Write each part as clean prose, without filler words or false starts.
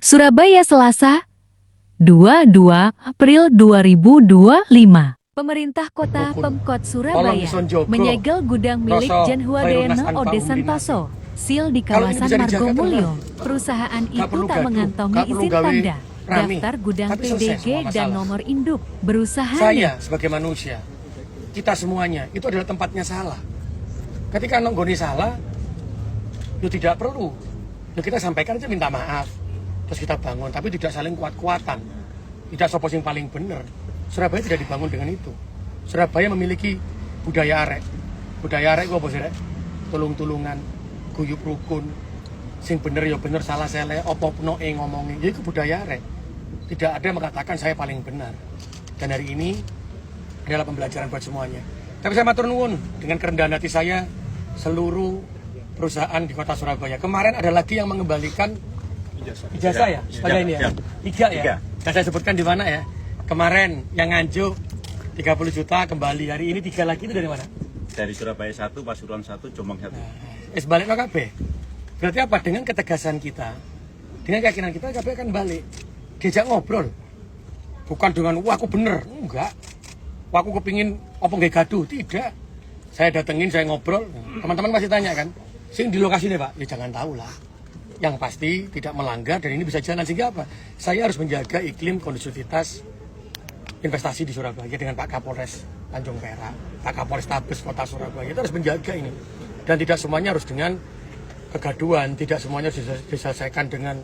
Surabaya, Selasa, 22 April 2025. Pemerintah Kota Pemkot Surabaya menyegel gudang milik Jan Huwadayana Ode Santoso, SIL di kawasan Margomulyo. Perusahaan itu tak mengantongi izin tanda, daftar gudang PDG dan nomor induk. Berusaha saya sebagai manusia, kita semuanya itu adalah tempatnya salah. Ketika nonggoni salah, itu tidak perlu. Ya kita sampaikan aja, minta maaf, terus kita bangun, tapi tidak saling kuat-kuatan. Tidak sopo sing paling bener. Surabaya tidak dibangun dengan itu. Surabaya memiliki budaya arek. Budaya arek apa sih, Rek? Tulung-tulungan, guyub rukun. Sing bener ya bener, salah sele, opo penoke ngomongin. Ya itu budaya arek. Tidak ada yang mengatakan saya paling benar. Dan hari ini adalah pembelajaran buat semuanya. Tapi saya matur nuwun dengan kerendahan hati saya, seluruh perusahaan di Kota Surabaya. Kemarin ada lagi yang mengembalikan ijazah ya, pada ini ya, tiga ya. Dan saya sebutkan di mana ya. Kemarin yang Nganjuk 30 juta kembali, hari ini 3 lagi. Itu dari mana? Dari Surabaya 1, Pasuruan 1, Jombang 1. Balik KB. Berarti apa? Dengan ketegasan kita, dengan keyakinan kita, KB akan balik. Diajak ngobrol. Bukan dengan, wah aku bener. Enggak. Wah aku kepingin apa nggak gaduh. Tidak. Saya datengin, saya ngobrol. Teman-teman pasti tanya kan, sing di lokasi ini Pak? Ya jangan tahu lah. Yang pasti tidak melanggar dan ini bisa jalan. Sehingga apa? Saya harus menjaga iklim kondusivitas investasi di Surabaya dengan Pak Kapolres Tanjung Perak, Pak Kapolres Tabes Kota Surabaya. Kita harus menjaga ini. Dan tidak semuanya harus dengan kegaduhan, tidak semuanya harus diselesaikan dengan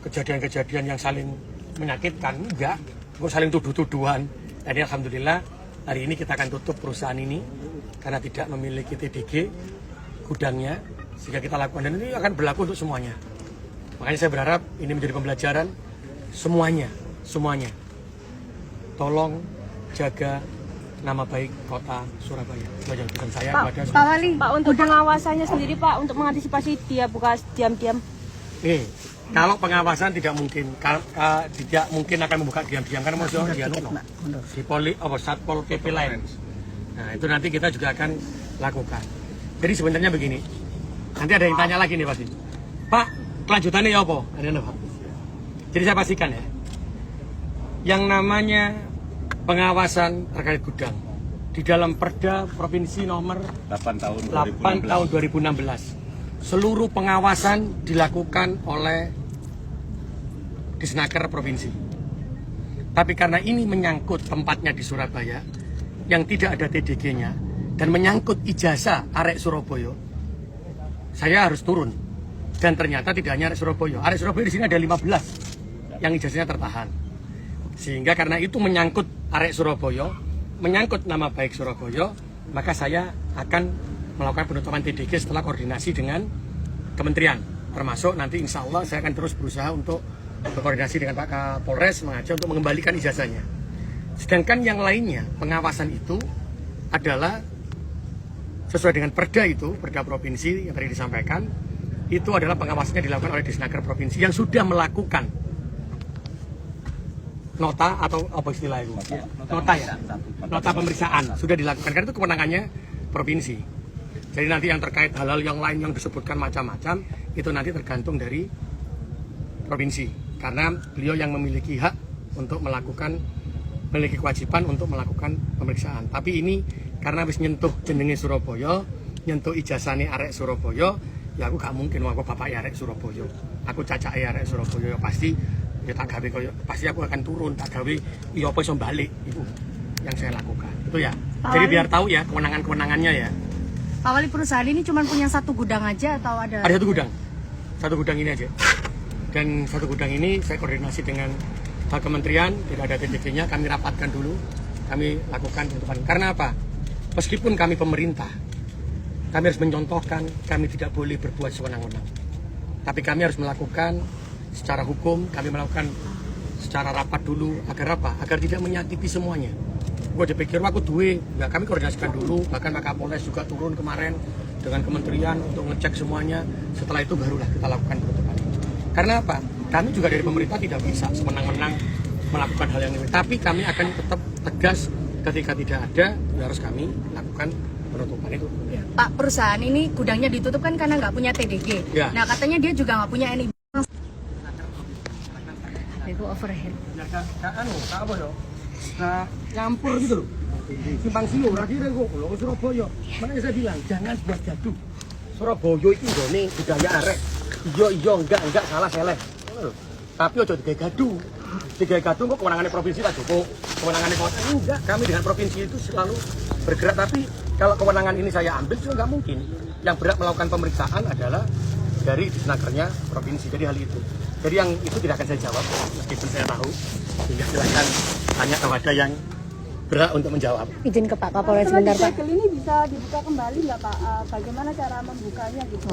kejadian-kejadian yang saling menyakitkan. Enggak, kok saling tuduh-tuduhan. Dan alhamdulillah hari ini kita akan tutup perusahaan ini karena tidak memiliki TDG gudangnya, sehingga kita lakukan, dan ini akan berlaku untuk semuanya. Makanya saya berharap ini menjadi pembelajaran semuanya. Tolong jaga nama baik Kota Surabaya. Itu aja pesan saya kepada semua. Pak Wali, Pak, untuk pengawasannya sendiri Pak, untuk mengantisipasi dia buka diam-diam. Kalau pengawasan tidak mungkin akan membuka diam-diam karena musuh dia di Satpol PP lain. Nah itu nanti kita juga akan lakukan. Jadi sebenarnya begini, nanti ada yang tanya lagi nih pasti, Pak kelanjutannya ya apa? Ada Pak. Jadi saya pastikan ya, yang namanya pengawasan terkait gudang di dalam Perda Provinsi nomor 8 tahun 2016, seluruh pengawasan dilakukan oleh Disnaker Provinsi. Tapi karena ini menyangkut tempatnya di Surabaya yang tidak ada TDG-nya dan menyangkut ijazah arek Surabaya, saya harus turun. Dan ternyata tidak hanya arek Surabaya. Arek Surabaya di sini ada 15 yang ijazahnya tertahan. Sehingga karena itu menyangkut arek Surabaya, menyangkut nama baik Surabaya, maka saya akan melakukan penutupan TDG setelah koordinasi dengan kementerian. Termasuk nanti insya Allah saya akan terus berusaha untuk berkoordinasi dengan Pak Kapolres mengajak untuk mengembalikan ijazahnya. Sedangkan yang lainnya, pengawasan itu adalah sesuai dengan perda itu, perda provinsi yang tadi disampaikan, itu adalah pengawasannya dilakukan oleh Disnaker Provinsi yang sudah melakukan nota atau apa istilah itu? Nota ya? Nota pemeriksaan sudah dilakukan, karena itu kewenangannya provinsi. Jadi nanti yang terkait hal-hal yang lain yang disebutkan macam-macam, itu nanti tergantung dari provinsi. Karena beliau yang memiliki hak untuk memiliki kewajiban untuk melakukan pemeriksaan. Tapi ini karena habis nyentuh jenenge Surabaya, nyentuh ijazahnya arek Surabaya, ya aku gak mungkin aku bapak arek Surabaya. Aku cacak arek Surabaya, pasti ya tak gawe koyo, pasti aku akan turun, tak gawe iya apa iso balik. Itu yang saya lakukan. Itu ya. Jadi biar tahu ya kewenangan-kewenangannya ya. Pak Wali, perusahaan ini cuma punya satu gudang aja atau ada? Ada satu gudang ini aja. Dan satu gudang ini saya koordinasi dengan Pak Kementerian, tidak ada TDG-nya, kami rapatkan dulu, kami lakukan penutupan. Karena apa? Meskipun kami pemerintah, kami harus mencontohkan, kami tidak boleh berbuat sewenang-wenang. Tapi kami harus melakukan secara hukum, kami melakukan secara rapat dulu, agar apa? Agar tidak menyakiti semuanya. Gue dipikir, aku duwe, ya kami koordinasikan dulu, bahkan Pak Kapolres juga turun kemarin dengan kementerian untuk ngecek semuanya. Setelah itu barulah kita lakukan penutupan. Karena apa? Kami juga dari pemerintah tidak bisa semenang-menang melakukan hal yang ini. Tapi kami akan tetap tegas ketika tidak ada, ya harus kami lakukan penutupan itu. Pak, perusahaan ini gudangnya ditutup kan karena nggak punya TDG. Ya. Nah katanya dia juga nggak punya NIB. Itu overhead. Ya kak apa ya? Nah, nyampur gitu loh. Simpang siur, akhirnya kok kalau Surabaya. Makanya saya bilang jangan buat gaduh. Surabaya itu gone budaya arek. Iya enggak salah seleh. Tapi ojo digawe gaduh. Digawe gaduh kok kewenangannya provinsi Pak Joko, kewenangannya kota enggak. Kami dengan provinsi itu selalu bergerak, tapi kalau kewenangan ini saya ambil juga nggak mungkin. Yang berhak melakukan pemeriksaan adalah dari disnakernya provinsi. Jadi hal itu. Jadi yang itu tidak akan saya jawab meskipun saya tahu. Sehingga silakan tanya kepada yang berhak untuk menjawab. Izin ke Pak Kapolres sebentar, Pak. Segel ini bisa dibuka kembali nggak Pak? Bagaimana cara membukanya gitu?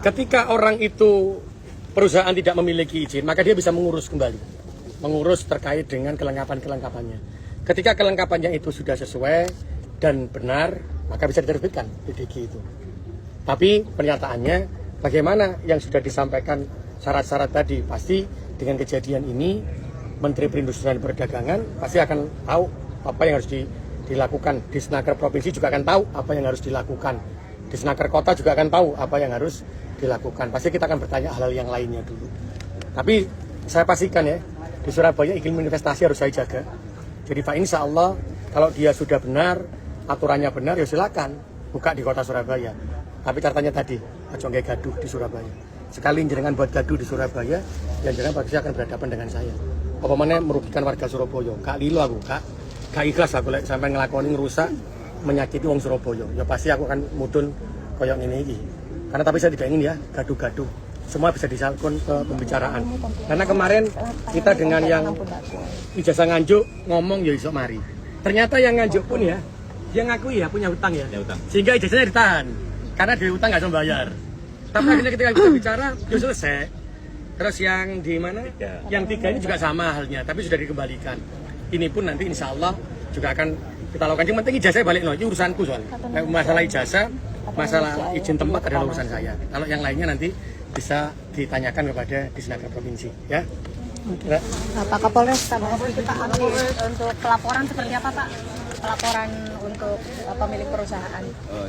Ketika orang itu perusahaan tidak memiliki izin, maka dia bisa mengurus kembali. Mengurus terkait dengan kelengkapannya. Ketika kelengkapannya itu sudah sesuai dan benar, maka bisa diterbitkan PDG itu. Tapi pernyataannya, bagaimana yang sudah disampaikan syarat-syarat tadi, pasti dengan kejadian ini, Menteri Perindustrian dan Perdagangan pasti akan tahu apa yang harus dilakukan. Disnaker Provinsi juga akan tahu apa yang harus dilakukan. Disnaker Kota juga akan tahu apa yang harus dilakukan. Pasti kita akan bertanya hal-hal yang lainnya dulu. Tapi saya pastikan ya, di Surabaya iklim investasi harus saya jaga. Jadi Pak, insya Allah kalau dia sudah benar, aturannya benar, ya silakan buka di kota Surabaya. Tapi caranya tadi, aja nggak gaduh di Surabaya. Sekali jenengan buat gaduh di Surabaya, yang jenengan pasti akan berhadapan dengan saya. Apa mana merugikan warga Surabaya? Kak lilo aku, Kak ikhlas aku sampai ngelakoni ngerusak, menyakiti wong Surabaya. Ya pasti aku akan mudun koyok ini. Karena tapi saya tidak ingin ya gaduh-gaduh. Semua bisa disalurkan ke pembicaraan. Karena kemarin kita dengan yang ijazah nganjuk ngomong ya iso mari. Ternyata yang nganjuk pun ya, dia ngakui ya punya hutang ya. Sehingga ijazahnya ditahan. Karena dia hutang nggak bisa bayar. Tapi akhirnya ketika kita bicara, ya selesai. Terus yang di mana? Yang 3 ini juga sama halnya, tapi sudah dikembalikan. Ini pun nanti insya Allah juga akan kita lakukan. Yang penting ijazah balik loh, ini urusanku soalnya. Masalah ijazah, masalah izin tempat adalah urusan saya. Kalau yang lainnya nanti bisa ditanyakan kepada Disnaker Provinsi, ya. Pak Kapolres, kita update untuk pelaporan seperti apa, Pak? Pelaporan untuk pemilik perusahaan.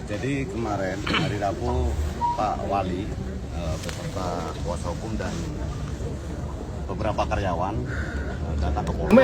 Jadi kemarin hari Rabu Pak Wali beserta kuasa hukum dan beberapa karyawan datang ke Polres.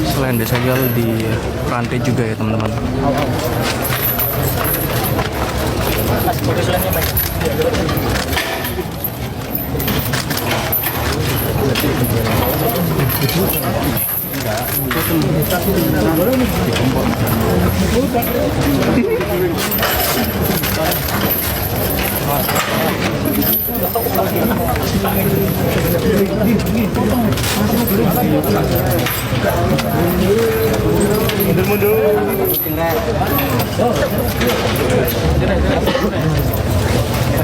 Selain desa jual di rantai juga ya teman-teman.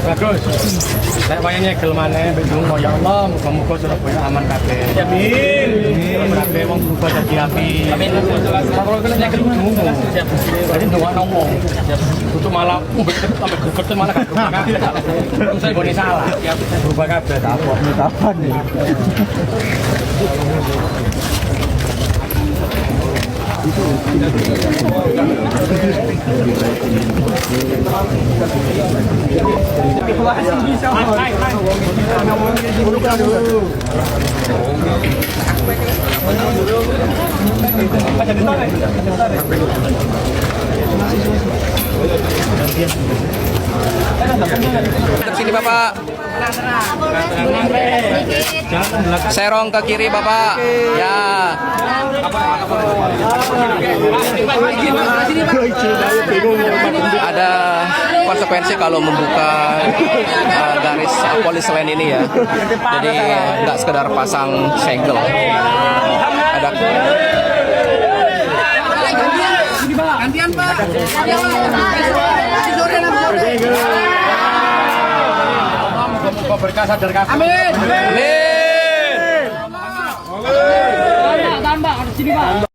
Bagus. Saya pengen nyegel maneh bingung ya Allah, muga-muga Surabaya aman kabeh. Amin. Kabeh wong berubah dadi api. Amin. Kalau kena nyegel bingung. Jadi doa wong. Kudu malah sampai greget malah gak berubah kabeh. Saya gone salah. Berubah kabeh tak apa netapan. Sini Bapak. Serong ke kiri Bapak. Ya. Ada konsekuensi kalau membuka garis polis lain ini ya. Jadi nggak sekedar pasang segel. Ada gantian Pak. Berkah sadar kabeh. Amin. Amin. Sini Pak.